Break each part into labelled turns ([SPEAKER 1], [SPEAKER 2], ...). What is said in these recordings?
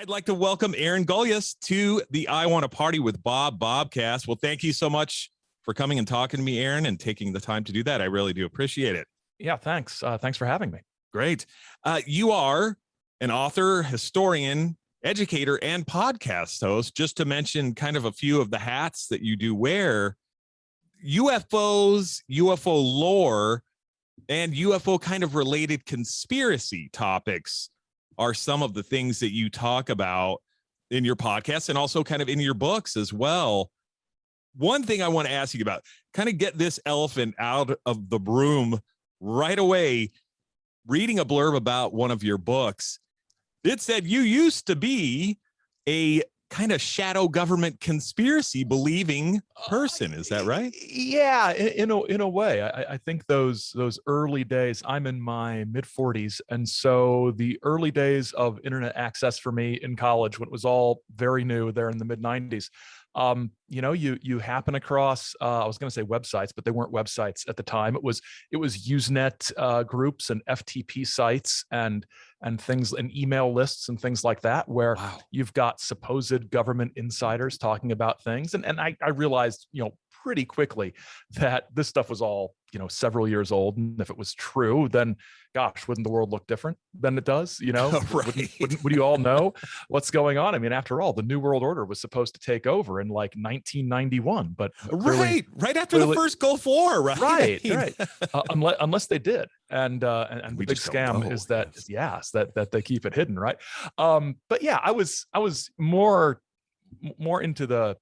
[SPEAKER 1] I'd like to welcome Aaron Gulyas to the I Want to Party with Bob Bobcast. Well, thank you so much for coming and talking to me, Aaron, and taking the time to do that. I really do appreciate it.
[SPEAKER 2] Yeah, thanks. Thanks for having me.
[SPEAKER 1] Great. You are an author, historian, educator, and podcast host. Just to mention kind of a few of the hats that you do wear, UFOs, UFO lore, and UFO kind of related conspiracy topics are some of the things that you talk about in your podcast and also kind of in your books as well. One thing I want to ask you about, kind of get this elephant out of the room right away. Reading a blurb about one of your books, it said you used to be a kind of shadow government conspiracy believing person. Is that right?
[SPEAKER 2] Yeah, in a way. I think those early days, I'm in my mid-40s, and so the early days of internet access for me in college, when it was all very new there in the mid-90s, you happen across, I was going to say websites, but they weren't websites at the time. It was Usenet groups and FTP sites and things, and email lists and things like that, where you've got supposed government insiders talking about things. And I realized, pretty quickly that this stuff was all, several years old. And if it was true, then gosh, wouldn't the world look different than it does?
[SPEAKER 1] Right.
[SPEAKER 2] Would you all know what's going on? I mean, after all, the New World Order was supposed to take over in like 1991, but
[SPEAKER 1] right after the first Gulf War, right?
[SPEAKER 2] Right. Unless they did. And the big scam is that, that they keep it hidden. Right. But yeah, I was more into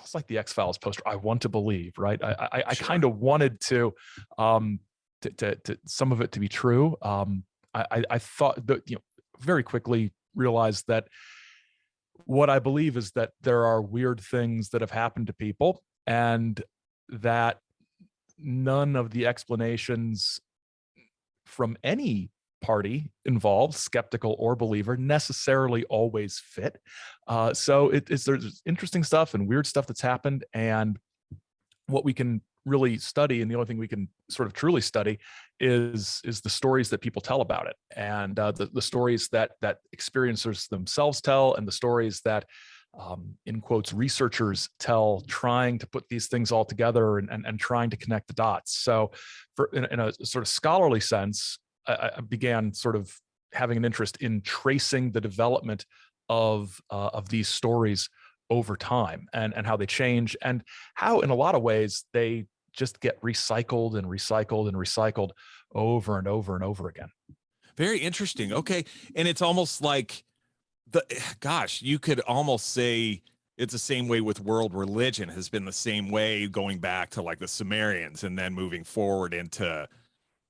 [SPEAKER 2] it's like the X-Files poster. I want to believe, right? I kind of wanted to some of it to be true. I thought that, very quickly realized that what I believe is that there are weird things that have happened to people, and that none of the explanations from any party involved, skeptical or believer, necessarily always fit. So there's interesting stuff and weird stuff that's happened, and what we can really study, and the only thing we can sort of truly study is the stories that people tell about it, and the stories that experiencers themselves tell, and the stories that in quotes researchers tell, trying to put these things all together and trying to connect the dots. So in a sort of scholarly sense, I began sort of having an interest in tracing the development of these stories over time, and how they change, and how in a lot of ways they just get recycled and recycled and recycled over and over and over again.
[SPEAKER 1] Very interesting. Okay. And it's almost like you could almost say it's the same way with world religion, has been the same way going back to like the Sumerians and then moving forward into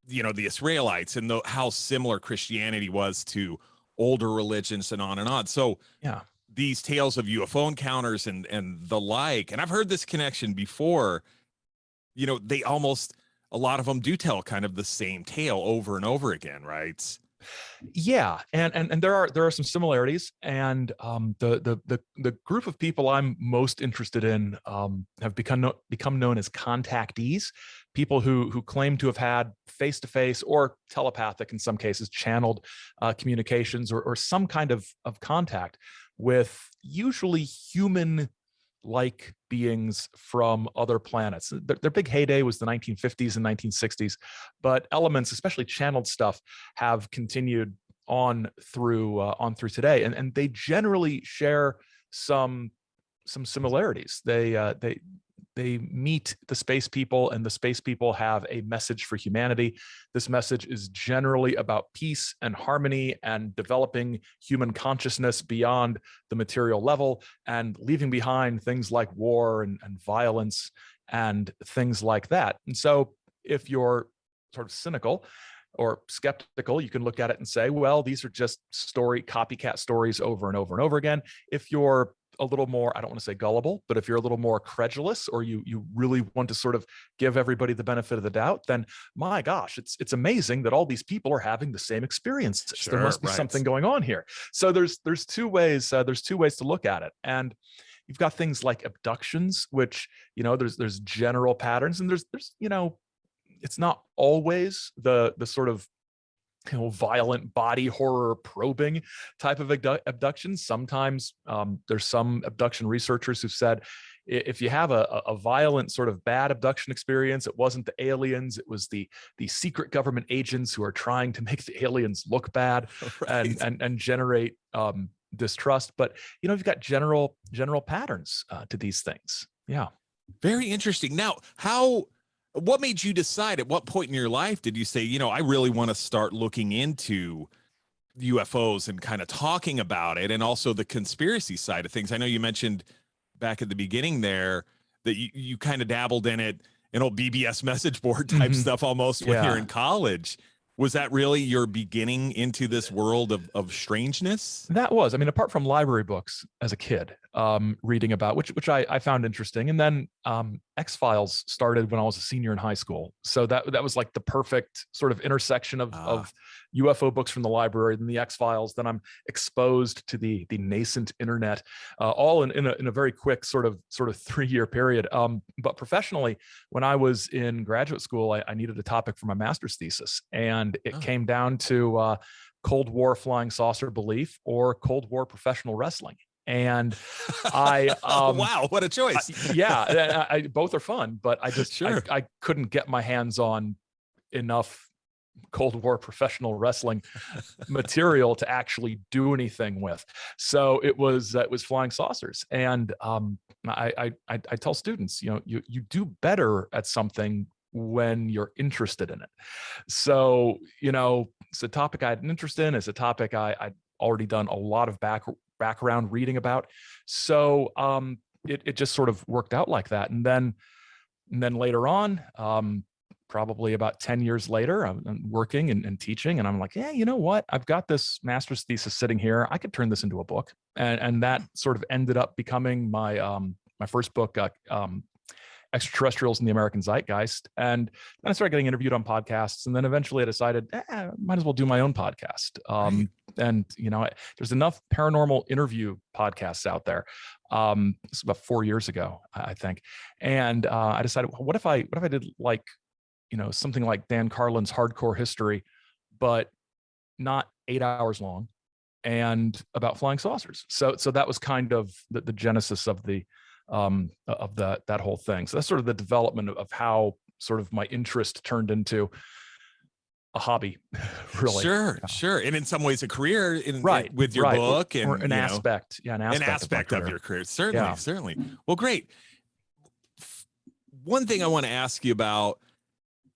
[SPEAKER 1] the Israelites, and how similar Christianity was to older religions and on and on. So
[SPEAKER 2] yeah,
[SPEAKER 1] these tales of UFO encounters and the like, and I've heard this connection before, they almost, a lot of them do tell kind of the same tale over and over again, right?
[SPEAKER 2] Yeah, and there are some similarities, and the group of people I'm most interested in have become known as contactees, people who claim to have had face-to-face or telepathic, in some cases, channeled communications or some kind of contact with usually human-like beings from other planets. Their big heyday was the 1950s and 1960s, but elements, especially channeled stuff, have continued on through today, and they generally share some similarities. They meet the space people, and the space people have a message for humanity. This message is generally about peace and harmony and developing human consciousness beyond the material level, and leaving behind things like war and violence and things like that. And so if you're sort of cynical or skeptical, you can look at it and say, well, these are just copycat stories over and over and over again. If you're a little more, I don't want to say gullible, but if you're a little more credulous, or you really want to sort of give everybody the benefit of the doubt, then my gosh, it's amazing that all these people are having the same experiences.
[SPEAKER 1] Sure,
[SPEAKER 2] there must be something going on here. So there's two ways to look at it. And you've got things like abductions, which, there's general patterns, and there's it's not always the sort of violent body horror probing type of abductions. Sometimes there's some abduction researchers who've said if you have a violent sort of bad abduction experience, it wasn't the aliens, it was the secret government agents who are trying to make the aliens look bad
[SPEAKER 1] Right.
[SPEAKER 2] and generate distrust. But you've got general patterns to these things. Yeah.
[SPEAKER 1] Very interesting. Now, what made you decide, at what point in your life did you say, I really want to start looking into UFOs and kind of talking about it, and also the conspiracy side of things? I know you mentioned back at the beginning there that you kind of dabbled in it, an old BBS message board type stuff almost when you're in college. Was that really your beginning into this world of strangeness?
[SPEAKER 2] That was, I mean, apart from library books as a kid, reading about which I found interesting. And then X-Files started when I was a senior in high school. So that was like the perfect sort of intersection of UFO books from the library, then the X-Files. Then I'm exposed to the nascent internet, all in a very quick sort of 3-year period. But professionally, when I was in graduate school, I needed a topic for my master's thesis, and it came down to Cold War flying saucer belief or Cold War professional wrestling. And I
[SPEAKER 1] wow, what a choice.
[SPEAKER 2] Both are fun, but I just I couldn't get my hands on enough Cold War professional wrestling material to actually do anything with. So it was flying saucers. And I tell students, you do better at something when you're interested in it. So, it's a topic I had an interest in. It's a topic I'd already done a lot of background reading about. So it just sort of worked out like that. And then later on, probably about 10 years later, I'm working and teaching, and I'm like, yeah, you know what? I've got this master's thesis sitting here. I could turn this into a book. And that sort of ended up becoming my my first book, Extraterrestrials in the American Zeitgeist. And then I started getting interviewed on podcasts. And then eventually I decided, might as well do my own podcast.
[SPEAKER 1] Right.
[SPEAKER 2] And, there's enough paranormal interview podcasts out there. It's about 4 years ago, I think. And I decided, what if I did like, something like Dan Carlin's Hardcore History, but not 8 hours long and about flying saucers. So that was kind of the genesis of that whole thing. So that's sort of the development of how sort of my interest turned into a hobby, really.
[SPEAKER 1] Sure. And in some ways a career with your book, and
[SPEAKER 2] or an aspect. Yeah. An aspect
[SPEAKER 1] of your career. Certainly. Well, great. One thing I want to ask you about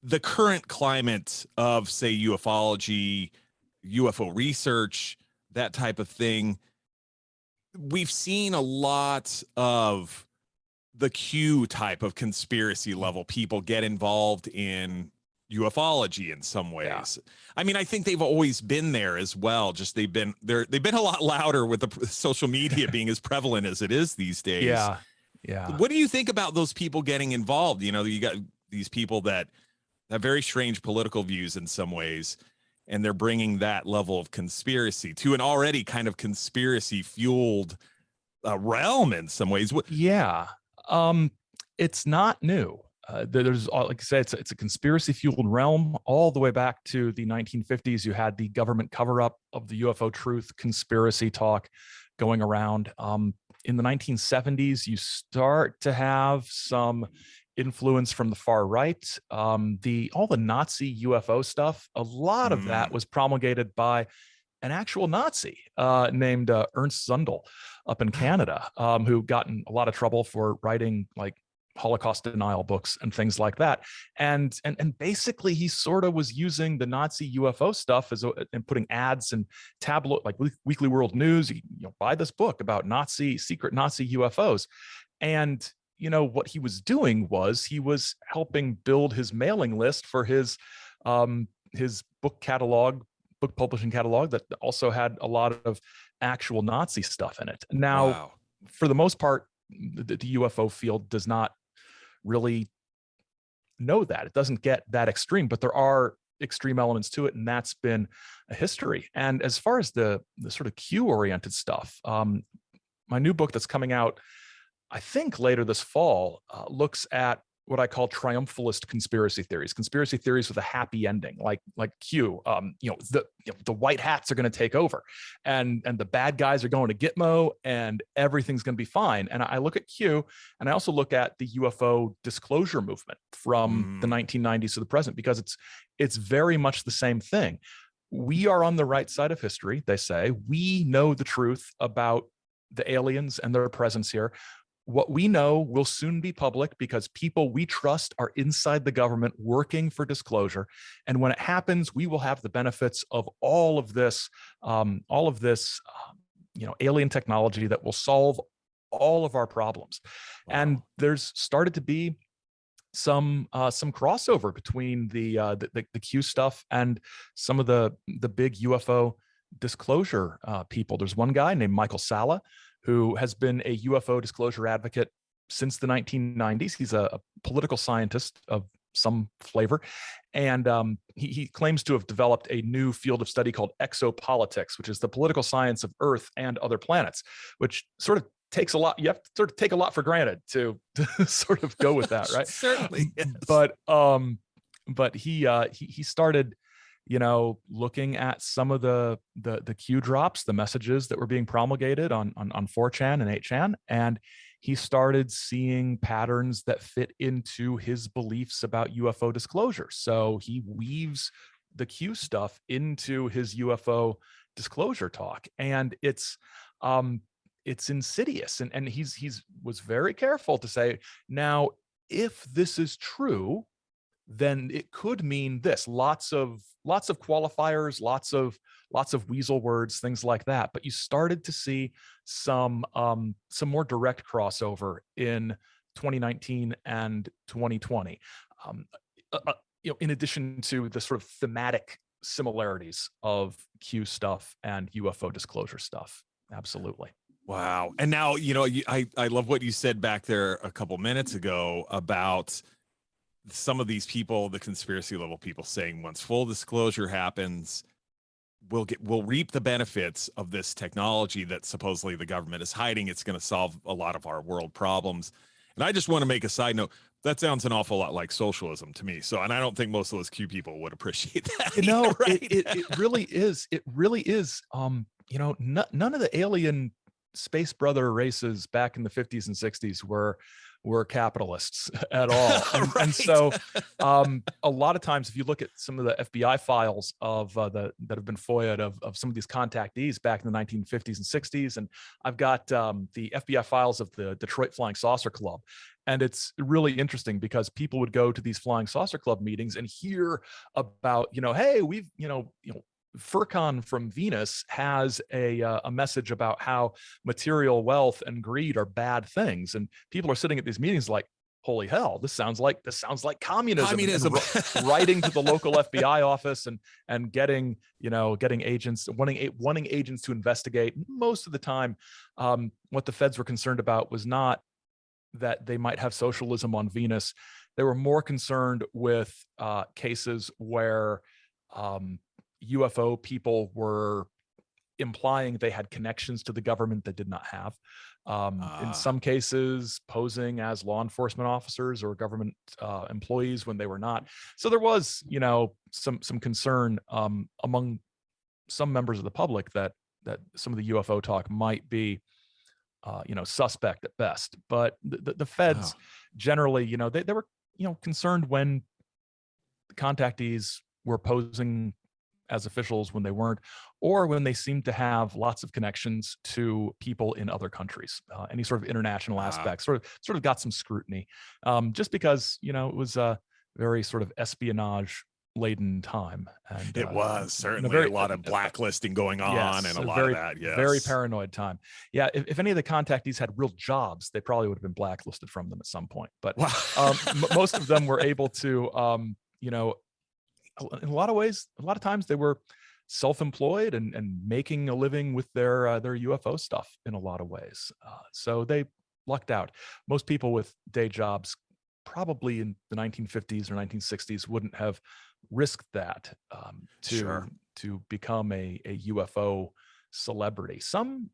[SPEAKER 1] the current climate of, say, ufology, UFO research, that type of thing. We've seen a lot of the Q type of conspiracy level people get involved in ufology in some ways. Yeah. I mean, I think they've always been there as well. Just they've been a lot louder with the social media being as prevalent as it is these days.
[SPEAKER 2] Yeah.
[SPEAKER 1] What do you think about those people getting involved? You got these people that have very strange political views in some ways, and they're bringing that level of conspiracy to an already kind of conspiracy fueled realm in some ways.
[SPEAKER 2] Yeah. It's not new. There's, like I said, it's a conspiracy fueled realm all the way back to the 1950s. You had the government cover up of the UFO truth conspiracy talk going around. In the 1970s, you start to have some influence from the far right. All the Nazi UFO stuff, a lot of that was promulgated by an actual Nazi named Ernst Zundel up in Canada, who got in a lot of trouble for writing like Holocaust denial books and things like that. And basically he sort of was using the Nazi UFO stuff and putting ads and tabloid, like Weekly World News, buy this book about secret Nazi UFOs. And what he was doing was he was helping build his mailing list for his book publishing catalog that also had a lot of actual Nazi stuff in it. Now, for the most part, the UFO field does not really know that. It doesn't get that extreme, but there are extreme elements to it, and that's been a history. And as far as the sort of Q-oriented stuff, my new book that's coming out, I think later this fall, looks at what I call triumphalist conspiracy theories with a happy ending, like Q. The white hats are going to take over, and the bad guys are going to Gitmo, and everything's going to be fine. And I look at Q, and I also look at the UFO disclosure movement from the 1990s to the present, because it's very much the same thing. We are on the right side of history, they say. We know the truth about the aliens and their presence here. What we know will soon be public because people we trust are inside the government working for disclosure. And when it happens, we will have the benefits of all of this, alien technology that will solve all of our problems. Wow. And there's started to be some crossover between the Q stuff and some of the big UFO disclosure people. There's one guy named Michael Salla, who has been a UFO disclosure advocate since the 1990s. He's a political scientist of some flavor. And he claims to have developed a new field of study called exopolitics, which is the political science of Earth and other planets, which sort of takes a lot. You have to sort of take a lot for granted to sort of go with that, right?
[SPEAKER 1] Certainly. Yes.
[SPEAKER 2] But he started, looking at some of the Q drops, the messages that were being promulgated on 4chan and 8chan, and he started seeing patterns that fit into his beliefs about UFO disclosure. So he weaves the Q stuff into his UFO disclosure talk, and it's insidious. And he's was very careful to say, now, if this is true, then it could mean this. Lots of qualifiers, lots of weasel words, things like that. But you started to see some more direct crossover in 2019 and 2020. In addition to the sort of thematic similarities of Q stuff and UFO disclosure stuff. Absolutely.
[SPEAKER 1] Wow. And now, I love what you said back there a couple minutes ago about some of these people, the conspiracy level people, saying once full disclosure happens, we'll reap the benefits of this technology that supposedly the government is hiding. It's going to solve a lot of our world problems. And I just want to make a side note. That sounds an awful lot like socialism to me. So, and I don't think most of those Q people would appreciate that. Right?
[SPEAKER 2] It really is. It really is. None of the alien space brother races back in the 50s and 60s were capitalists at all. And,
[SPEAKER 1] right.
[SPEAKER 2] And so a lot of times, if you look at some of the FBI files that have been FOIA'd of some of these contactees back in the 1950s and 60s, and I've got the FBI files of the Detroit Flying Saucer Club. And it's really interesting because people would go to these Flying Saucer Club meetings and hear about, hey, we've, Furcon from Venus has a message about how material wealth and greed are bad things, and people are sitting at these meetings like, holy hell, this sounds like communism. And writing to the local FBI office and getting agents, wanting agents to investigate. Most of the time, what the feds were concerned about was not that they might have socialism on Venus. They were more concerned with cases where UFO people were implying they had connections to the government they did not have. In some cases, posing as law enforcement officers or government employees when they were not. So there was, some concern among some members of the public that some of the UFO talk might be, suspect at best. But the feds generally, they were, concerned when the contactees were posing as officials when they weren't, or when they seemed to have lots of connections to people in other countries. Any sort of international aspect sort of got some scrutiny, just because it was a very sort of espionage laden time. And
[SPEAKER 1] it was certainly a lot of blacklisting going on, and a lot of that. Yes,
[SPEAKER 2] very paranoid time. Yeah, if any of the contactees had real jobs, they probably would have been blacklisted from them at some point. But most of them were able to, in a lot of ways, a lot of times they were self-employed and making a living with their UFO stuff in a lot of ways. So they lucked out. Most people with day jobs probably in the 1950s or 1960s wouldn't have risked that to become a UFO celebrity. Some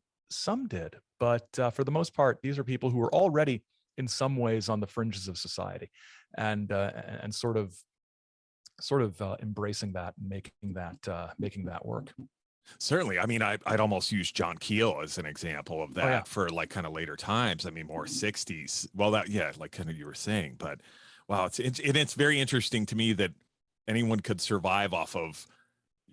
[SPEAKER 2] did, but for the most part, these are people who were already in some ways on the fringes of society, and sort of embracing that and making that work.
[SPEAKER 1] Certainly. I mean, I'd almost use John Keel as an example of that.
[SPEAKER 2] Oh, yeah.
[SPEAKER 1] For like kind of later times. I mean, more 60s. Well, that, yeah, like kind of you were saying, but wow, it's very interesting to me that anyone could survive off of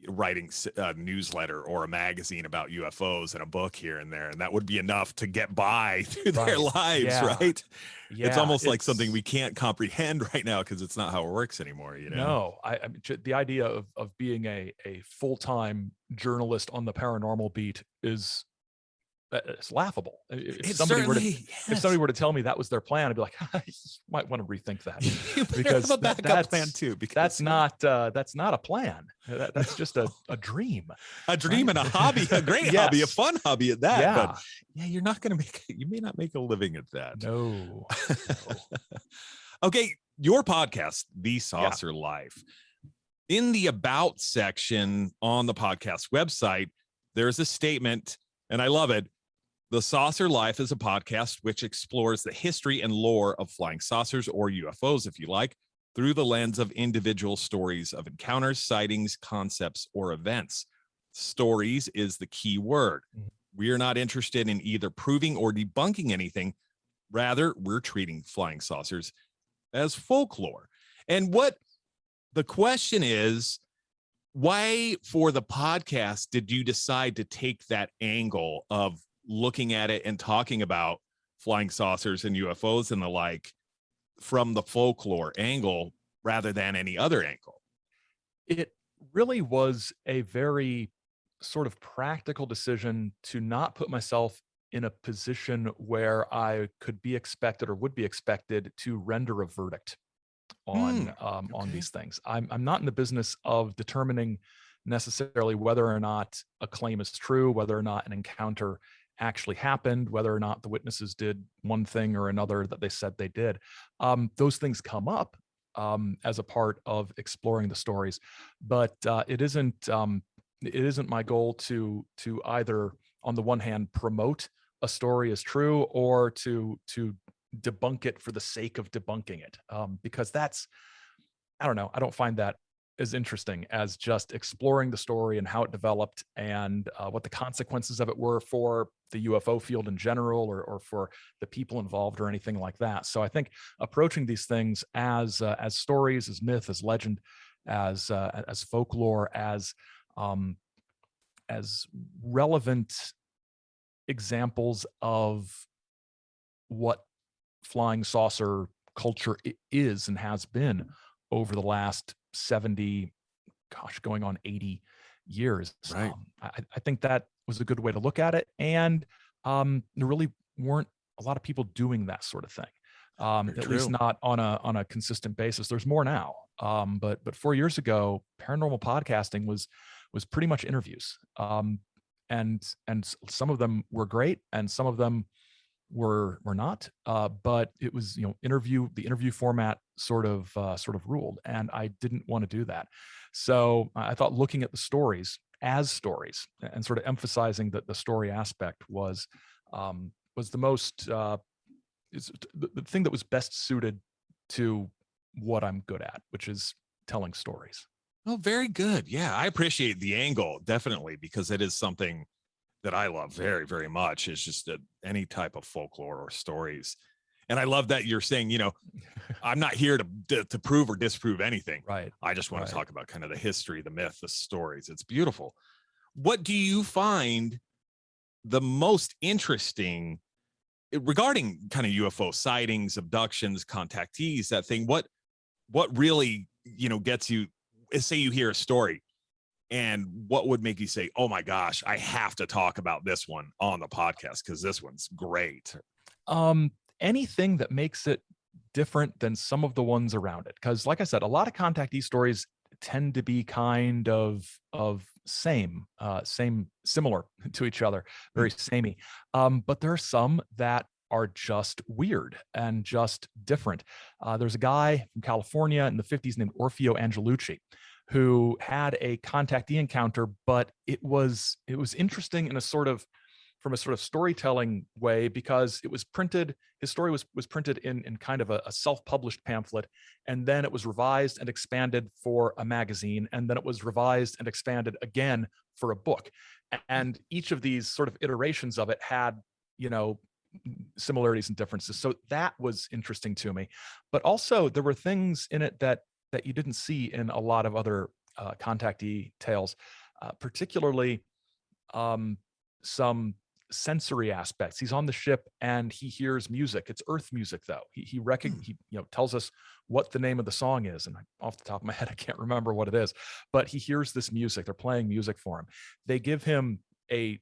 [SPEAKER 1] writing a newsletter or a magazine about UFOs and a book here and there, and that would be enough to get by through their lives.
[SPEAKER 2] Yeah.
[SPEAKER 1] Right.
[SPEAKER 2] Yeah,
[SPEAKER 1] it's almost like something we can't comprehend right now because it's not how it works anymore, you know?
[SPEAKER 2] No, I mean, the idea of being a full-time journalist on the paranormal beat is it's laughable. If somebody were to tell me that was their plan, I'd be like, you might want to rethink that.
[SPEAKER 1] You because have a backup plan too, because
[SPEAKER 2] that's not a plan. That's just a dream.
[SPEAKER 1] A dream, right? And a hobby, a great
[SPEAKER 2] Yes.
[SPEAKER 1] hobby, a fun hobby at that.
[SPEAKER 2] Yeah.
[SPEAKER 1] But yeah, you may not make a living at that.
[SPEAKER 2] No.
[SPEAKER 1] Okay, your podcast, The Saucer Life. In the About section on the podcast website, there's a statement, and I love it. The Saucer Life is a podcast which explores the history and lore of flying saucers, or UFOs, if you like, through the lens of individual stories of encounters, sightings, concepts, or events. Stories is the key word. We are not interested in either proving or debunking anything. Rather, we're treating flying saucers as folklore. And what the question is, why for the podcast did you decide to take that angle of looking at it and talking about flying saucers and UFOs and the like from the folklore angle rather than any other angle?
[SPEAKER 2] It really was a very sort of practical decision to not put myself in a position where I could be expected or would be expected to render a verdict on these things. I'm not in the business of determining necessarily whether or not a claim is true, whether or not an encounter actually happened, whether or not the witnesses did one thing or another that they said they did. Those things come up as a part of exploring the stories, but it isn't my goal to either, on the one hand, promote a story as true or to debunk it for the sake of debunking it, because I don't know, I don't find that as interesting as just exploring the story and how it developed and what the consequences of it were for the UFO field in general, or for the people involved or anything like that. So I think approaching these things as stories, as myth, as legend, as folklore, as relevant examples of what flying saucer culture is and has been over the last 70, going on 80 years.
[SPEAKER 1] Right.
[SPEAKER 2] I think that was a good way to look at it. And there really weren't a lot of people doing that sort of thing. At least not on a consistent basis. There's more now. But 4 years ago, paranormal podcasting was pretty much interviews. And some of them were great and some of them were not, but it was, the interview format sort of ruled, and I didn't want to do that. So I thought looking at the stories as stories and sort of emphasizing that the story aspect was the most is the thing that was best suited to what I'm good at, which is telling stories.
[SPEAKER 1] Oh, very good. Yeah, I appreciate the angle, definitely, because it is something that I love very, very much. It's just any type of folklore or stories. And I love that you're saying, I'm not here to prove or disprove anything.
[SPEAKER 2] Right.
[SPEAKER 1] I just want to talk about kind of the history, the myth, the stories. It's beautiful. What do you find the most interesting regarding kind of UFO sightings, abductions, contactees, that thing? What really, gets you, say you hear a story, and what would make you say, oh my gosh, I have to talk about this one on the podcast because this one's great?
[SPEAKER 2] Anything that makes it different than some of the ones around it. Because like I said, a lot of contactee stories tend to be kind of similar to each other, very samey. But there are some that are just weird and just different. There's a guy from California in the 50s named Orfeo Angelucci, who had a contactee encounter, but it was interesting in a sort of from a sort of storytelling way, because it was printed, his story was printed in kind of a self-published pamphlet, and then it was revised and expanded for a magazine, and then it was revised and expanded again for a book. And each of these sort of iterations of it had, you know, similarities and differences. So that was interesting to me. But also there were things in it that you didn't see in a lot of other contactee tales, particularly some sensory aspects. He's on the ship and he hears music. It's Earth music, though. He tells us what the name of the song is, and off the top of my head, I can't remember what it is. But he hears this music. They're playing music for him. They give him a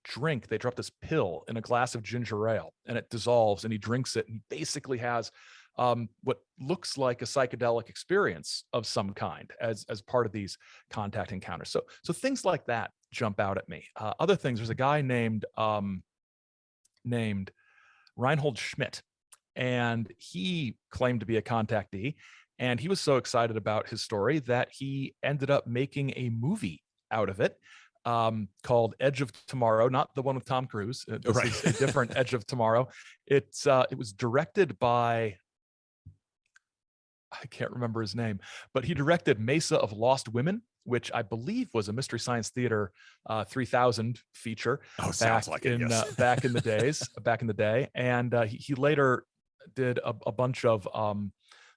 [SPEAKER 2] drink. They drop this pill in a glass of ginger ale, and it dissolves, and he drinks it, and he basically has what looks like a psychedelic experience of some kind as part of these contact encounters. So things like that jump out at me. Other things, there's a guy named Reinhold Schmidt, and he claimed to be a contactee, and he was so excited about his story that he ended up making a movie out of it, called Edge of Tomorrow, not the one with Tom Cruise. This is a different Edge of Tomorrow. It was directed by, I can't remember his name, but he directed Mesa of Lost Women, which I believe was a Mystery Science Theater 3000 feature.
[SPEAKER 1] Oh, sounds like it, yes.
[SPEAKER 2] Back in the day. And he later did a bunch of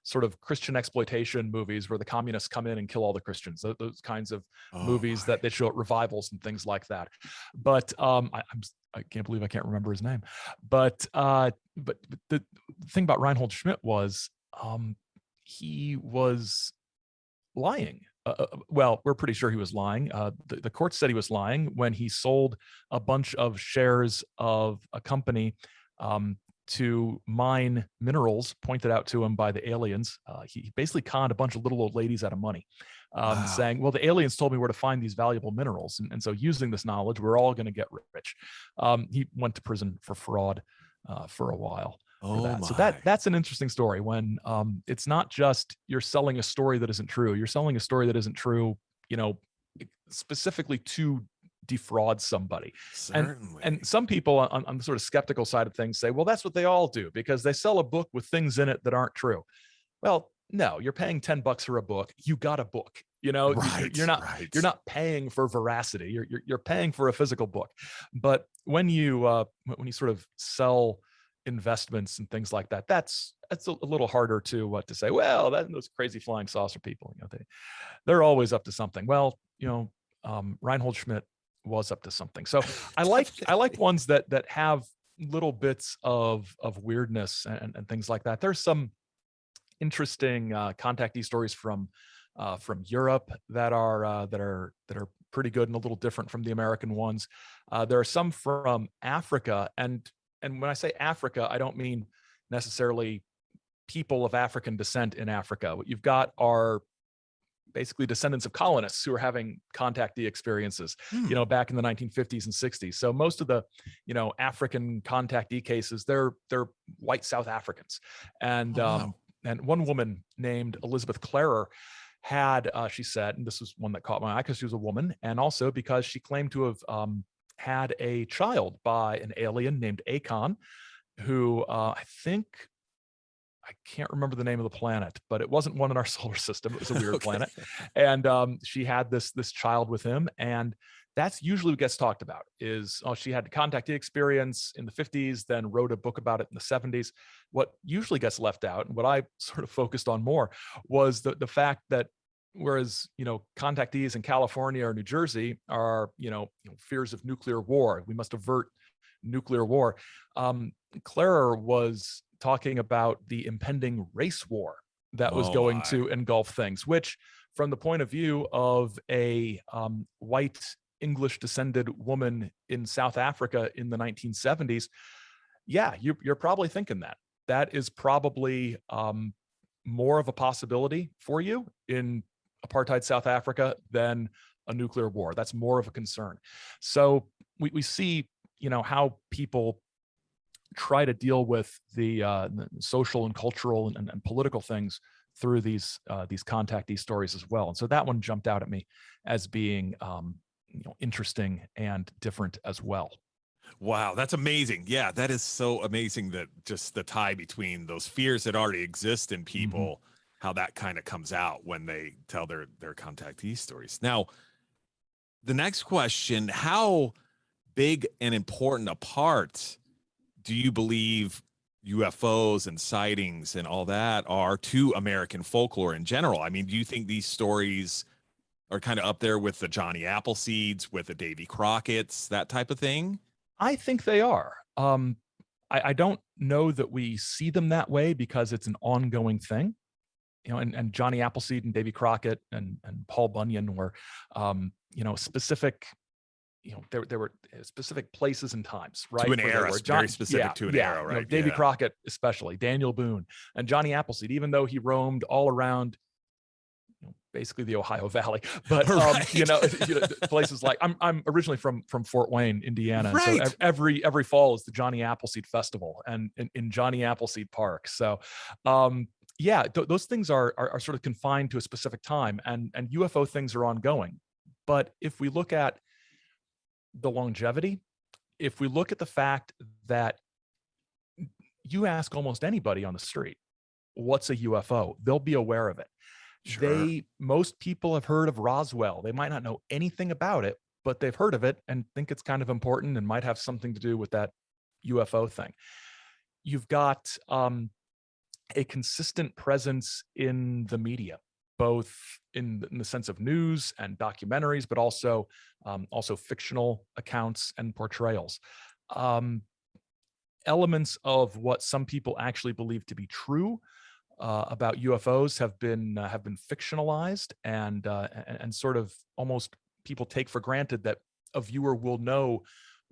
[SPEAKER 2] sort of Christian exploitation movies where the communists come in and kill all the Christians. Those kinds of movies that they show at revivals and things like that. But I can't believe I can't remember his name. But the thing about Reinhold Schmidt was he was lying. Well, we're pretty sure he was lying. The court said he was lying when he sold a bunch of shares of a company to mine minerals pointed out to him by the aliens. He basically conned a bunch of little old ladies out of money, saying, well, the aliens told me where to find these valuable minerals. And so using this knowledge, we're all going to get rich. He went to prison for fraud for a while. So that's an interesting story when it's not just you're selling a story that isn't true. You're selling a story that isn't true, you know, specifically to defraud somebody.
[SPEAKER 1] Certainly.
[SPEAKER 2] And some people on the sort of skeptical side of things say, well, that's what they all do because they sell a book with things in it that aren't true. Well, no, you're paying $10 for a book. You got a book. You know, you're not paying for veracity. You're paying for a physical book. But when you sort of sell investments and things like that, that's a little harder to say, well, those crazy flying saucer people, you know, they're always up to something. Well, you know, Reinhold Schmidt was up to something. So I like ones that have little bits of weirdness and things like that. There's some interesting contactee stories from Europe that are pretty good and a little different from the American ones. There are some from Africa, and when I say Africa, I don't mean necessarily people of African descent in Africa. What you've got are basically descendants of colonists who are having contactee experiences, you know, back in the 1950s and 60s. So most of the, you know, African contactee cases, they're white South Africans. And and one woman named Elizabeth Clarer had, she said, and this was one that caught my eye because she was a woman, and also because she claimed to have had a child by an alien named Akon, who I can't remember the name of the planet, but it wasn't one in our solar system. It was a weird planet. And she had this child with him. And that's usually what gets talked about is, she had a contactee experience in the 50s, then wrote a book about it in the 70s. What usually gets left out, and what I sort of focused on more, was the fact that whereas, you know, contactees in California or New Jersey are, you know, fears of nuclear war, we must avert nuclear war. Clarer was talking about the impending race war that was going to engulf things, which from the point of view of a white English descended woman in South Africa in the 1970s, yeah, you're probably thinking that is probably more of a possibility for you in apartheid South Africa than a nuclear war. That's more of a concern. So we see, you know, how people try to deal with the social and cultural and political things through these contactee stories as well. And so that one jumped out at me as being you know, interesting and different as well.
[SPEAKER 1] Wow, that's amazing. Yeah, that is so amazing, that just the tie between those fears that already exist in people, how that kind of comes out when they tell their contactee stories. Now, the next question, how big and important a part do you believe UFOs and sightings and all that are to American folklore in general? I mean, do you think these stories are kind of up there with the Johnny Appleseeds, with the Davy Crockett's, that type of thing?
[SPEAKER 2] I think they are. I don't know that we see them that way because it's an ongoing thing. You know, and Johnny Appleseed and Davy Crockett and Paul Bunyan were, specific. You know, there were specific places and times, right?
[SPEAKER 1] To an
[SPEAKER 2] Where they
[SPEAKER 1] era,
[SPEAKER 2] were.
[SPEAKER 1] very specific to an era,
[SPEAKER 2] You know,
[SPEAKER 1] right?
[SPEAKER 2] Davy
[SPEAKER 1] Yeah.
[SPEAKER 2] Crockett, especially Daniel Boone and Johnny Appleseed, even though he roamed all around, basically the Ohio Valley, but
[SPEAKER 1] Right.
[SPEAKER 2] places like I'm originally from Fort Wayne, Indiana, and so
[SPEAKER 1] Right.
[SPEAKER 2] every fall is the Johnny Appleseed Festival, and in Johnny Appleseed Park. So, those things are sort of confined to a specific time, and UFO things are ongoing. But if we look at the longevity, if we look at the fact that you ask almost anybody on the street, what's a UFO? They'll be aware of it.
[SPEAKER 1] Sure.
[SPEAKER 2] Most people have heard of Roswell. They might not know anything about it, but they've heard of it and think it's kind of important and might have something to do with that UFO thing. You've got a consistent presence in the media, both in the sense of news and documentaries, but also fictional accounts and portrayals. Elements of what some people actually believe to be true about UFOs have been fictionalized and sort of almost people take for granted that a viewer will know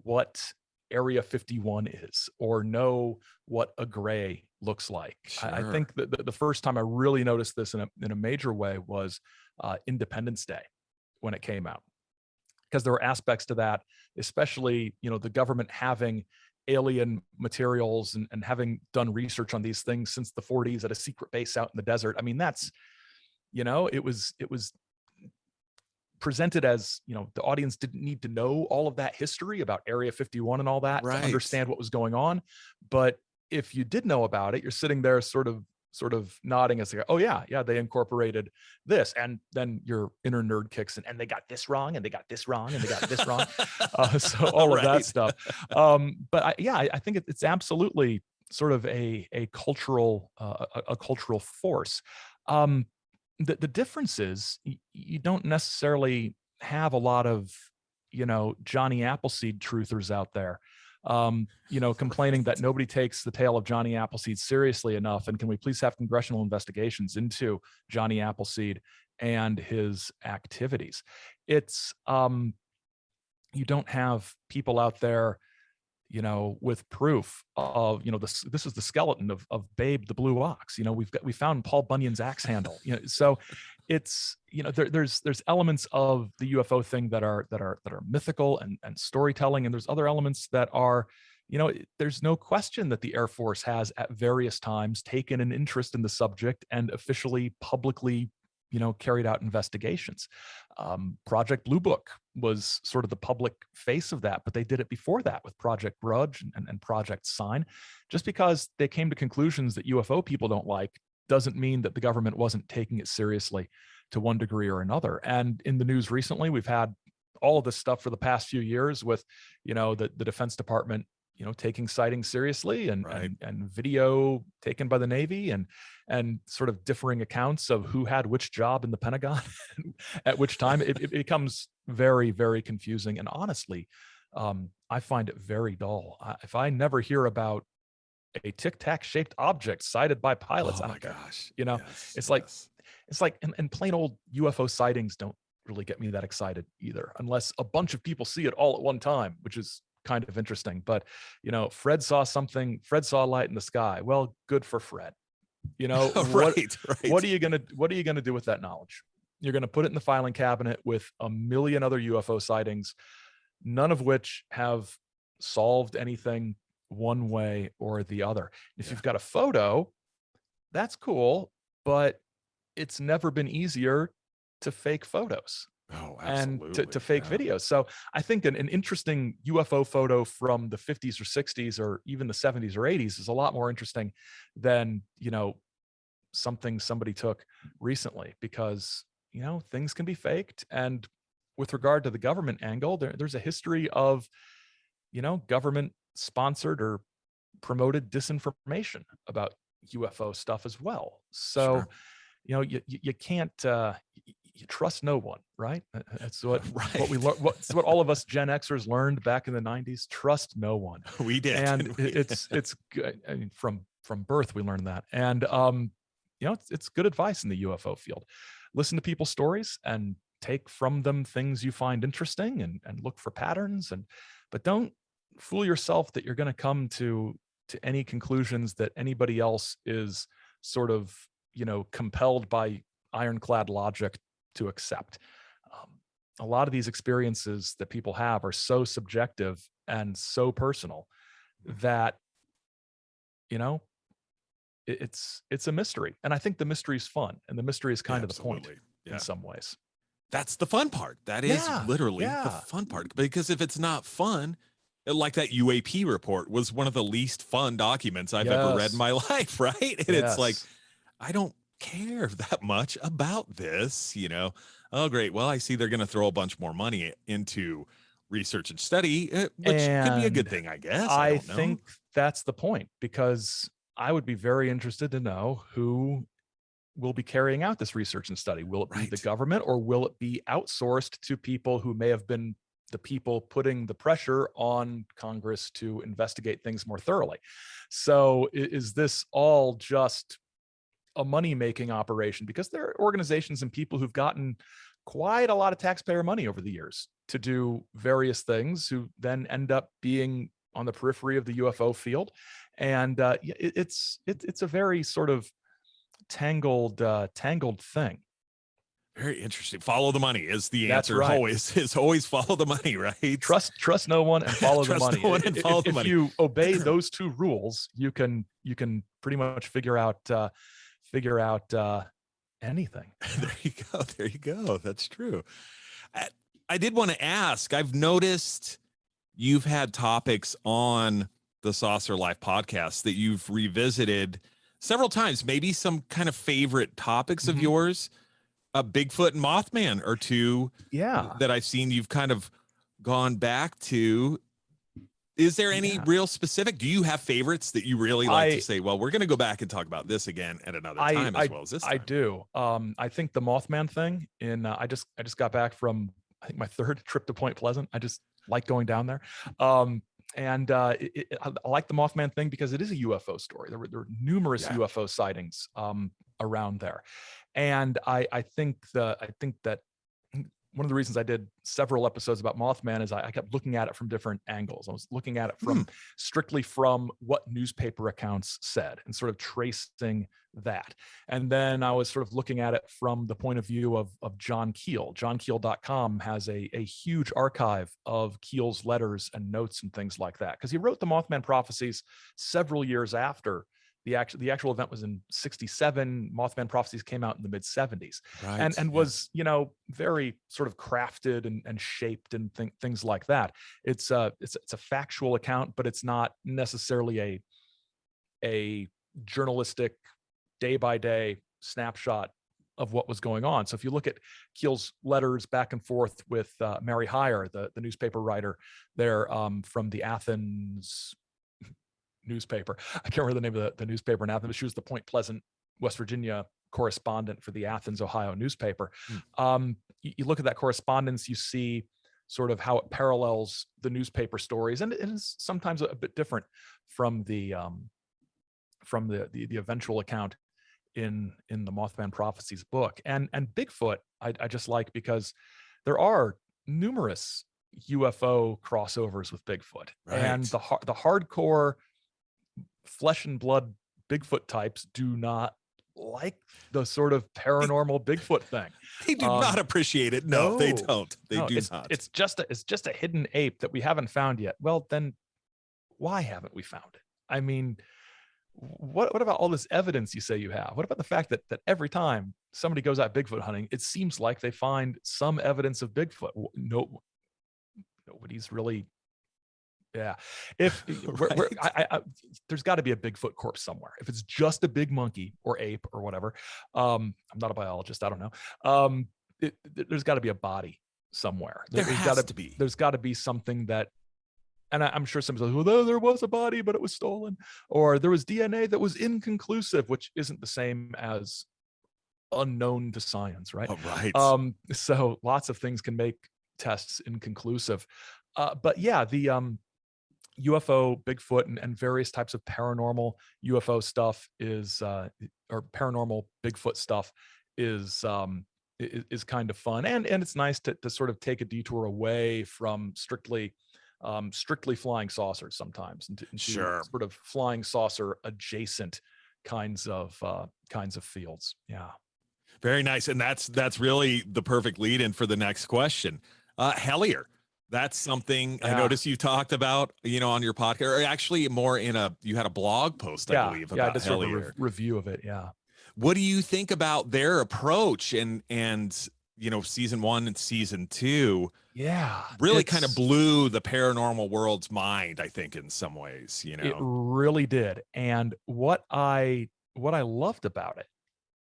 [SPEAKER 2] what Area 51 is or know what a gray looks like.
[SPEAKER 1] Sure.
[SPEAKER 2] I think that the first time I really noticed this in a major way was Independence Day when it came out, because there were aspects to that, especially the government having alien materials and having done research on these things since the 40s at a secret base out in the desert. I mean, that's, it was presented as, the audience didn't need to know all of that history about Area 51 and all that to understand what was going on. But if you did know about it, you're sitting there sort of nodding as they go, oh yeah, they incorporated this. And then your inner nerd kicks in, and they got this wrong, and they got this wrong, and they got this wrong. So all of that stuff. But I think it's absolutely sort of a cultural force. The difference is you don't necessarily have a lot of, Johnny Appleseed truthers out there, complaining that nobody takes the tale of Johnny Appleseed seriously enough. And can we please have congressional investigations into Johnny Appleseed and his activities? It's, you don't have people out there, with proof of, this is the skeleton of Babe the Blue Ox. We found Paul Bunyan's axe handle. So it's, there's elements of the UFO thing that are mythical and storytelling, and there's other elements that are, there's no question that the Air Force has at various times taken an interest in the subject and officially, publicly, carried out investigations. Project Blue Book was sort of the public face of that, but they did it before that with Project Grudge and Project Sign. Just because they came to conclusions that UFO people don't like doesn't mean that the government wasn't taking it seriously to one degree or another. And in the news recently, we've had all of this stuff for the past few years with, the Defense Department, taking sightings seriously and video taken by the Navy and sort of differing accounts of who had which job in the Pentagon at which time. It becomes very, very confusing. And honestly, I find it very dull. If I never hear about a tic-tac shaped object sighted by pilots, I don't care.
[SPEAKER 1] Gosh.
[SPEAKER 2] It's like, and plain old UFO sightings don't really get me that excited either, unless a bunch of people see it all at one time, which is kind of interesting. But Fred saw a light in the sky. Well, good for Fred. What are you gonna do with that knowledge? You're gonna put it in the filing cabinet with a million other UFO sightings, none of which have solved anything one way or the other. If you've got a photo, that's cool, but it's never been easier to fake photos.
[SPEAKER 1] Oh,
[SPEAKER 2] and
[SPEAKER 1] absolutely.
[SPEAKER 2] to fake videos. So I think an interesting UFO photo from the 50s or 60s or even the 70s or 80s is a lot more interesting than, something somebody took recently, because, things can be faked. And with regard to the government angle, there's a history of, government sponsored or promoted disinformation about UFO stuff as well. So,
[SPEAKER 1] Sure.
[SPEAKER 2] you can't you trust no one, right? That's what
[SPEAKER 1] Right.
[SPEAKER 2] we learned. What all of us Gen Xers learned back in the 90s. Trust no one.
[SPEAKER 1] We did.
[SPEAKER 2] And
[SPEAKER 1] didn't we?
[SPEAKER 2] it's good. I mean, from birth we learned that. And it's good advice in the UFO field. Listen to people's stories and take from them things you find interesting, and look for patterns, but don't fool yourself that you're going to come to any conclusions that anybody else is sort of, compelled by ironclad logic to accept. A lot of these experiences that people have are so subjective and so personal that, it's a mystery. And I think the mystery is fun, and the mystery is kind of the point
[SPEAKER 1] Yeah.
[SPEAKER 2] in some ways.
[SPEAKER 1] That's the fun part. That is literally the
[SPEAKER 2] yeah.
[SPEAKER 1] fun part. Because if it's not fun, like that UAP report was one of the least fun documents I've ever read in
[SPEAKER 2] Yes.
[SPEAKER 1] my life, right? And it's like,
[SPEAKER 2] Yes.
[SPEAKER 1] I don't care that much about this, Oh, great. Well, I see they're going to throw a bunch more money into research and study, which could be a good
[SPEAKER 2] And
[SPEAKER 1] thing, I guess. I
[SPEAKER 2] I
[SPEAKER 1] don't know.
[SPEAKER 2] think that's the point, because I would be very interested to know who will be carrying out this research and study. Will it be the
[SPEAKER 1] Right.
[SPEAKER 2] government, or will it be outsourced to people who may have been the people putting the pressure on Congress to investigate things more thoroughly? So is this all just a money-making operation? Because there are organizations and people who've gotten quite a lot of taxpayer money over the years to do various things, who then end up being on the periphery of the UFO field. And it's a very sort of tangled thing.
[SPEAKER 1] Very interesting. Follow the money is the
[SPEAKER 2] That's
[SPEAKER 1] answer.
[SPEAKER 2] right.
[SPEAKER 1] Is always follow the money, right?
[SPEAKER 2] Trust no one and follow the
[SPEAKER 1] Trust
[SPEAKER 2] money.
[SPEAKER 1] no one and follow the
[SPEAKER 2] If
[SPEAKER 1] money.
[SPEAKER 2] you obey those two rules, you can pretty much figure out anything.
[SPEAKER 1] There you go. There you go. That's true. I did want to ask, I've noticed you've had topics on the Saucer Life podcast that you've revisited several times, maybe some kind of favorite topics of yours, Bigfoot and Mothman or two
[SPEAKER 2] Yeah.
[SPEAKER 1] that I've seen you've kind of gone back to. Is there any real specific, do you have favorites that you really like to say, well, we're going to go back and talk about this again at another time as well as this time?
[SPEAKER 2] I do. I think the Mothman thing I just got back from, I think, my third trip to Point Pleasant. I just like going down there. And I like the Mothman thing because it is a UFO story. There were numerous UFO sightings around there. And I think that one of the reasons I did several episodes about Mothman is I kept looking at it from different angles. I was looking at it from strictly from what newspaper accounts said and sort of tracing that. And then I was sort of looking at it from the point of view of John Keel. JohnKeel.com has a huge archive of Keel's letters and notes and things like that, because he wrote the Mothman prophecies several years after the actual event was in 1967. Mothman prophecies came out in the mid 1970s, and was very sort of crafted and shaped and things like that. It's a factual account, but it's not necessarily a journalistic day by day snapshot of what was going on. So if you look at Keel's letters back and forth with Mary Heyer, the newspaper writer there, from the Athens newspaper. I can't remember the name of the newspaper in Athens, but she was the Point Pleasant, West Virginia correspondent for the Athens, Ohio newspaper. You look at that correspondence, you see sort of how it parallels the newspaper stories, and it is sometimes a bit different from the eventual account in the Mothman Prophecies book. And Bigfoot, I just like, because there are numerous UFO crossovers with Bigfoot, and the hardcore flesh and blood Bigfoot types do not like the sort of paranormal Bigfoot thing.
[SPEAKER 1] They do not appreciate it. No, they don't. They do not.
[SPEAKER 2] It's just a hidden ape that we haven't found yet. Well, then why haven't we found it? I mean, what about all this evidence you say you have? What about the fact that every time somebody goes out Bigfoot hunting, it seems like they find some evidence of Bigfoot. No, nobody's really. Yeah, if
[SPEAKER 1] Right.
[SPEAKER 2] there's got to be a Bigfoot corpse somewhere. If it's just a big monkey or ape or whatever, I'm not a biologist. I don't know. There's got to be a body somewhere.
[SPEAKER 1] There has to be.
[SPEAKER 2] There's got to be something that, and I'm sure somebody's like, well, there was a body, but it was stolen, or there was DNA that was inconclusive, which isn't the same as unknown to science, right?
[SPEAKER 1] Oh, right.
[SPEAKER 2] So lots of things can make tests inconclusive. But yeah, the UFO, Bigfoot, and various types of paranormal UFO stuff is, or paranormal Bigfoot stuff is kind of fun, and it's nice to sort of take a detour away from strictly flying saucers sometimes, and to
[SPEAKER 1] Sure.
[SPEAKER 2] sort of flying saucer adjacent kinds of fields. Yeah.
[SPEAKER 1] Very nice. And that's really the perfect lead in for the next question. Hellier. That's something I noticed you talked about, on your podcast, or actually more you had a blog post, I believe, about
[SPEAKER 2] just sort of
[SPEAKER 1] Hellier.
[SPEAKER 2] review of it. Yeah.
[SPEAKER 1] What do you think about their approach and season 1 and season 2?
[SPEAKER 2] Yeah.
[SPEAKER 1] Really kind of blew the paranormal world's mind, I think, in some ways,
[SPEAKER 2] It really did. And what I loved about it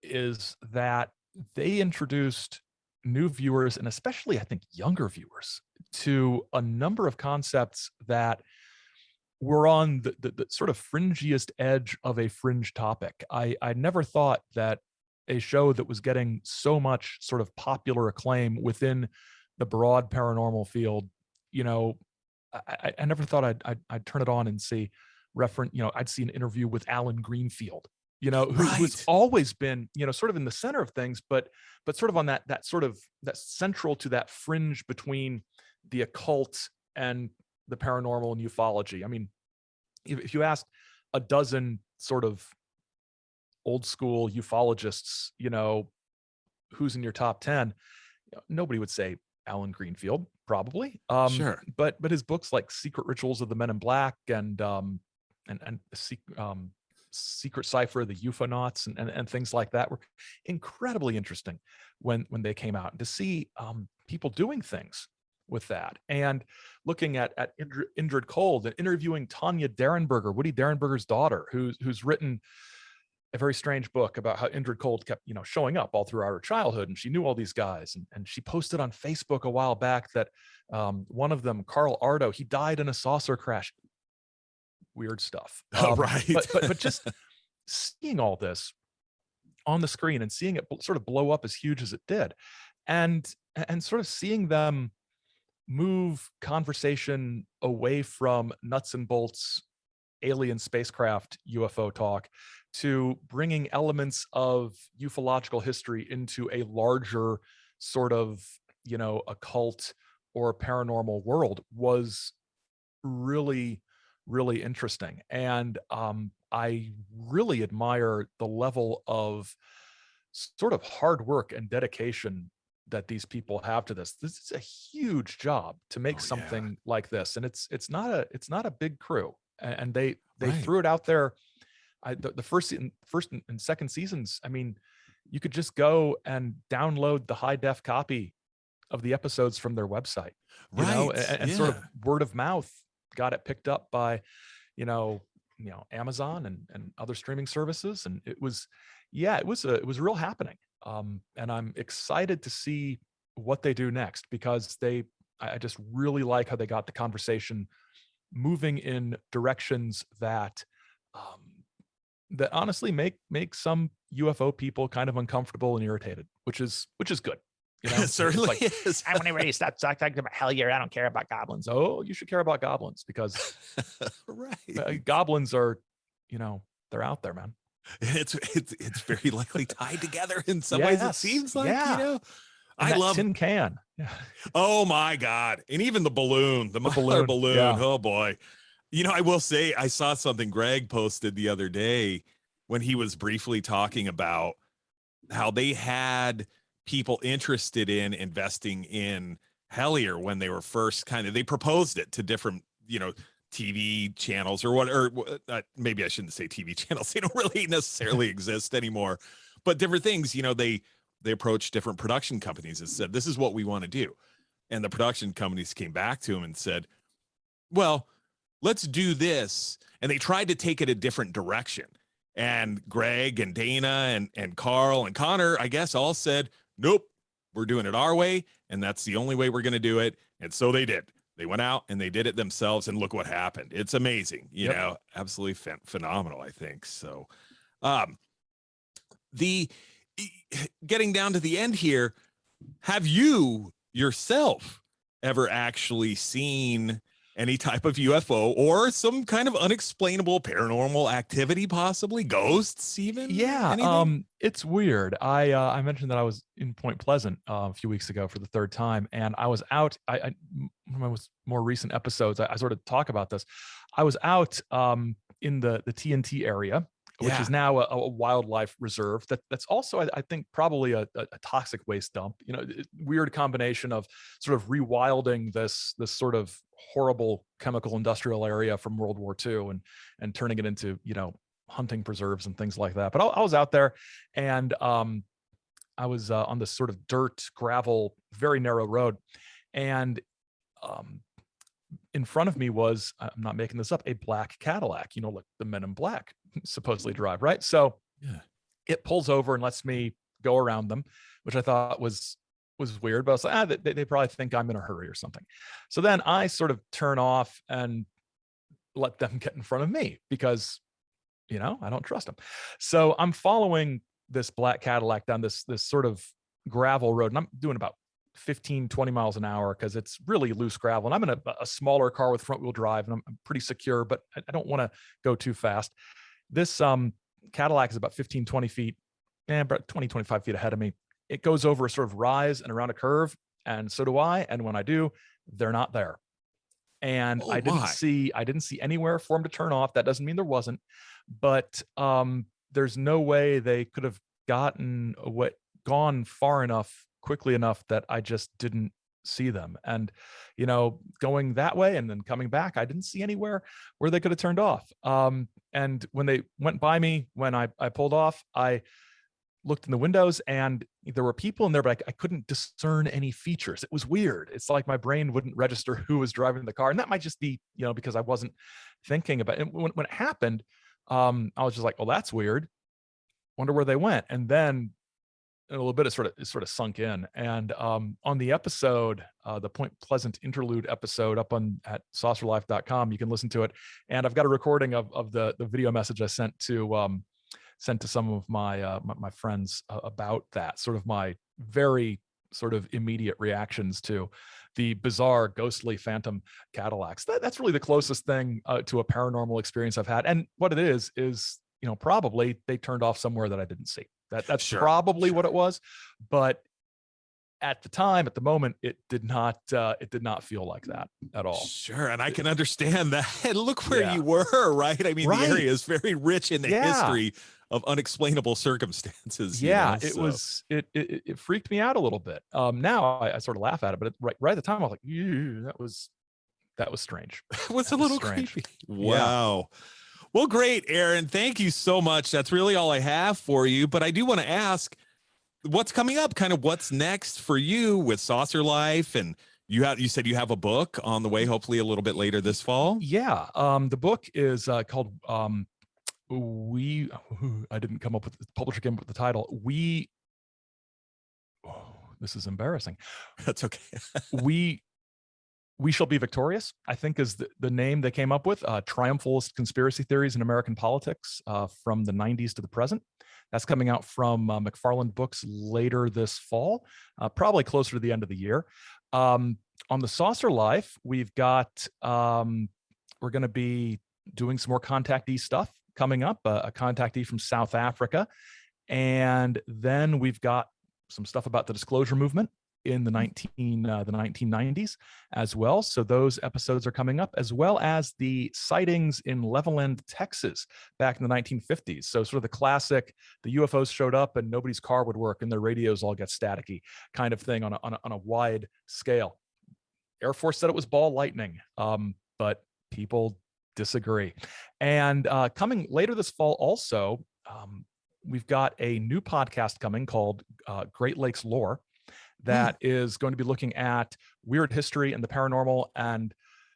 [SPEAKER 2] is that they introduced new viewers, and especially I think younger viewers, to a number of concepts that were on the sort of fringiest edge of a fringe topic. I never thought that a show that was getting so much sort of popular acclaim within the broad paranormal field, I never thought I'd turn it on and see I'd see an interview with Alan Greenfield, who's always been, sort of in the center of things, but sort of on that central to that fringe between the occult and the paranormal and ufology. I mean, if you asked a dozen sort of old school ufologists, who's in your top 10, nobody would say Alan Greenfield, probably.
[SPEAKER 1] Sure.
[SPEAKER 2] But his books like Secret Rituals of the Men in Black and Secret Cipher, the Ufonauts, and things like that were incredibly interesting when they came out. And to see people doing things with that, and looking at Indrid Cold and interviewing Tanya Derenberger, Woody Derenberger's daughter, who's written a very strange book about how Indrid Cold kept, showing up all throughout her childhood, and she knew all these guys. And she posted on Facebook a while back that one of them, Carl Ardo, he died in a saucer crash. Weird stuff.
[SPEAKER 1] Right.
[SPEAKER 2] but just seeing all this on the screen and seeing it sort of blow up as huge as it did, and sort of seeing them move conversation away from nuts and bolts alien spacecraft UFO talk to bringing elements of ufological history into a larger sort of, occult or paranormal world was really, really interesting. And I really admire the level of sort of hard work and dedication that these people have to this. This is a huge job to make something like this, and it's not a big crew. And they threw it out there. The first and second seasons, I mean, you could just go and download the high def copy of the episodes from their website, and sort of word of mouth got it picked up by, Amazon and other streaming services. And it was a real happening. And I'm excited to see what they do next, because I just really like how they got the conversation moving in directions that honestly make some UFO people kind of uncomfortable and irritated, which is good.
[SPEAKER 1] It certainly is.
[SPEAKER 2] I want everybody to stop talking about Hellier. I don't care about goblins. Oh, you should care about goblins, because goblins are, they're out there, man.
[SPEAKER 1] It's very likely tied together in some ways. It seems like,
[SPEAKER 2] I love tin can. Yeah.
[SPEAKER 1] Oh my God. And even the balloon, the Mylar balloon.
[SPEAKER 2] Yeah.
[SPEAKER 1] Oh boy. I will say, I saw something Greg posted the other day when he was briefly talking about how they had people interested in investing in Hellier when they were first they proposed it to different, TV channels or maybe I shouldn't say TV channels. They don't really necessarily exist anymore, but different things, they approached different production companies and said, this is what we want to do. And the production companies came back to them and said, well, let's do this. And they tried to take it a different direction. And Greg and Dana and Carl and Connor, I guess, all said, nope, we're doing it our way. And that's the only way we're going to do it. And so they did. They went out and they did it themselves. And look what happened. It's amazing, absolutely phenomenal, I think. So the getting down to the end here, have you yourself ever actually seen any type of UFO or some kind of unexplainable paranormal activity, possibly ghosts even?
[SPEAKER 2] Yeah, it's weird. I mentioned that I was in Point Pleasant a few weeks ago for the third time, and I was out. One of my more recent episodes, I sort of talk about this. I was out in the TNT area, which is now a wildlife reserve. That's also, I think, probably a toxic waste dump. Weird combination of sort of rewilding this sort of horrible chemical industrial area from World War II and turning it into hunting preserves and things like that. But I was out there, and I was on this sort of dirt, gravel, very narrow road, and in front of me was, I'm not making this up, a black Cadillac, like the Men in Black supposedly drive, right? So it pulls over and lets me go around them, which I thought was weird, but I was like, they probably think I'm in a hurry or something. So then I sort of turn off and let them get in front of me because, I don't trust them. So I'm following this black Cadillac down this sort of gravel road, and I'm doing about 15, 20 miles an hour because it's really loose gravel. And I'm in a smaller car with front wheel drive, and I'm pretty secure, but I don't want to go too fast. This Cadillac is about 15, 20 feet, about 20, 25 feet ahead of me. It goes over a sort of rise and around a curve, and so do I. And when I do, they're not there. And I didn't see anywhere for them to turn off. That doesn't mean there wasn't, but there's no way they could have gone far enough, quickly enough that I just didn't see them. And, going that way and then coming back, I didn't see anywhere where they could have turned off. And when they went by me, when I pulled off, I looked in the windows and there were people in there, but I couldn't discern any features. It was weird. It's like my brain wouldn't register who was driving the car. And that might just be, because I wasn't thinking about it. When it happened, I was just like, oh, that's weird. Wonder where they went. And then in a little bit, it sort of sunk in. And on the episode, the Point Pleasant interlude episode up at saucerlife.com, you can listen to it. And I've got a recording of the video message I sent to some of my my friends about that, sort of my very sort of immediate reactions to the bizarre, ghostly phantom Cadillacs. That's really the closest thing to a paranormal experience I've had. And what it is, probably they turned off somewhere that I didn't see. That's probably what it was. But at the moment, it did not feel like that at all.
[SPEAKER 1] Sure. And I can understand that. And look where you were, right? I mean, the area is very rich in the history of unexplainable circumstances.
[SPEAKER 2] It freaked me out a little bit. Now I sort of laugh at it, but right at the time I was like, that was strange.
[SPEAKER 1] It was a little creepy. Wow. Yeah. Well, great, Aaron. Thank you so much. That's really all I have for you. But I do want to ask, what's coming up? Kind of what's next for you with Saucer Life? And you said you have a book on the way, hopefully a little bit later this fall.
[SPEAKER 2] Yeah. The book is called I didn't come up with the publisher came up with the title. This is embarrassing.
[SPEAKER 1] That's okay.
[SPEAKER 2] We Shall Be Victorious, I think, is the name they came up with. Triumphalist Conspiracy Theories in American Politics from the 90s to the present. That's coming out from McFarland Books later this fall, probably closer to the end of the year. On the Saucer Life, we've got, we're going to be doing some more contactee stuff coming up, a contactee from South Africa. And then we've got some stuff about the disclosure movement in the 1990s as well. So those episodes are coming up, as well as the sightings in Levelland, Texas, back in the 1950s. So sort of the classic, the UFOs showed up and nobody's car would work and their radios all get staticky kind of thing on a wide scale. Air Force said it was ball lightning, but people disagree. And coming later this fall also, we've got a new podcast coming called Great Lakes Lore that is going to be looking at weird history and the paranormal and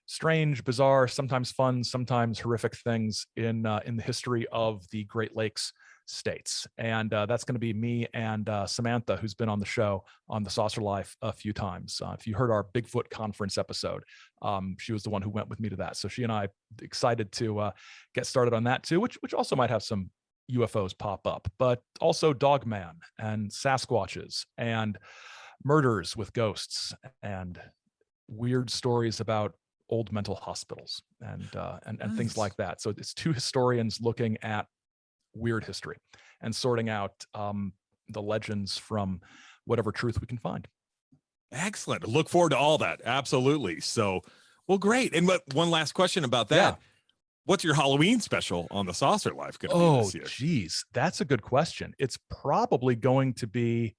[SPEAKER 2] strange, bizarre, sometimes fun, sometimes horrific things in the history of the Great Lakes states. And that's going to be me and Samantha, who's been on the show on the Saucer Life a few times. If you heard our Bigfoot conference episode, she was the one who went with me to that. So she and I excited to get started on that too, which also might have some UFOs pop up, but also Dogman and Sasquatches and murders with ghosts and weird stories about old mental hospitals and things like that. So it's two historians looking at weird history and sorting out the legends from whatever truth we can find.
[SPEAKER 1] Excellent. Look forward to all that. Absolutely. So, well, great. And one last question about that.
[SPEAKER 2] Yeah.
[SPEAKER 1] What's your Halloween special on the Saucer Life going to be this year?
[SPEAKER 2] Geez, that's a good question. It's probably going to be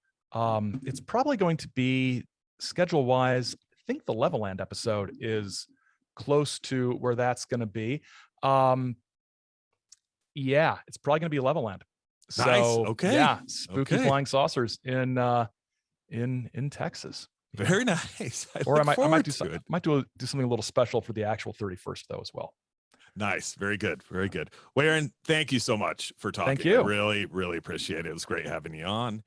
[SPEAKER 2] schedule wise. I think the Leveland episode is close to where that's going to be. Yeah, it's probably going to be Leveland. So,
[SPEAKER 1] nice. Okay.
[SPEAKER 2] Yeah, spooky flying saucers in Texas.
[SPEAKER 1] Very nice.
[SPEAKER 2] I might do something a little special for the actual 31st though as well.
[SPEAKER 1] Nice. Very good. Very good. Well, Aaron, thank you so much for talking.
[SPEAKER 2] Thank you.
[SPEAKER 1] I really, really appreciate it. It was great having you on.